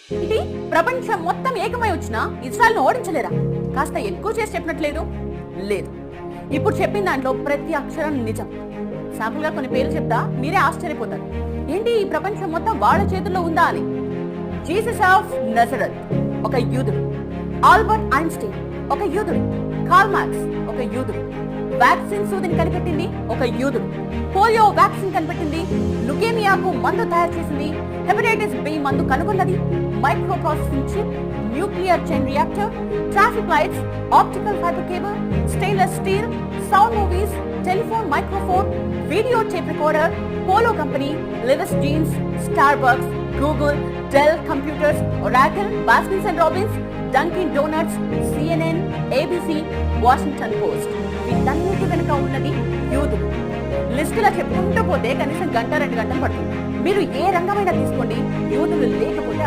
ఇది ప్రపంచం మొత్తం ఏకమై వచ్చినా ఇజ్రాయెల్ ను ఓడించలేరా? కాస్త ఎక్కువ చేసి చెప్పినట్లేదు లేదు. ఇప్పుడు చెప్పిన దాంట్లో ప్రతి అక్షరం నిజం. శాంపుల్ గా కొన్ని పేర్లు చెప్తా, మీరే ఆశ్చర్యపోతారు. ఏంటి ఈ ప్రపంచం మొత్తం వాళ్ళ చేతుల్లో ఉందా అని. జీసస్ ఆఫ్ నజరత్ ఒక యూదుడు, ఆల్బర్ట్ ఐన్స్టీన్ ఒక యూదుడు, కార్ల్ మార్క్స్ ఒక యూదుడు, వ్యాక్సిన్ సూదిని కనిపెట్టింది ఒక యూదుడు, పోలియో వ్యాక్సిన్ కనిపెట్టింది, లుకేమియాకు మందు తయారు చేసింది, హెపటైటిస్ బి మందు కనుగొన్నది, micro processing chip, nuclear chain reactor, traffic lights, optical fibre cable, stainless steel, sound movies, telephone microphone, video tape recorder, polo company, Levi's jeans, Starbucks, Google, Dell computers, Oracle, Baskins and Robbins, Dunkin Donuts, CNN, ABC, Washington Post. వీటన్నిటి వెనుక ఉన్నది యూదులు. లిస్టులా చెప్పుకుంటూ పోతే కనీసం 1-2 గంటలు పడుతుంది. మీరు ఏ రంగమైనా తీసుకోండి, యూదులు లేకపోతే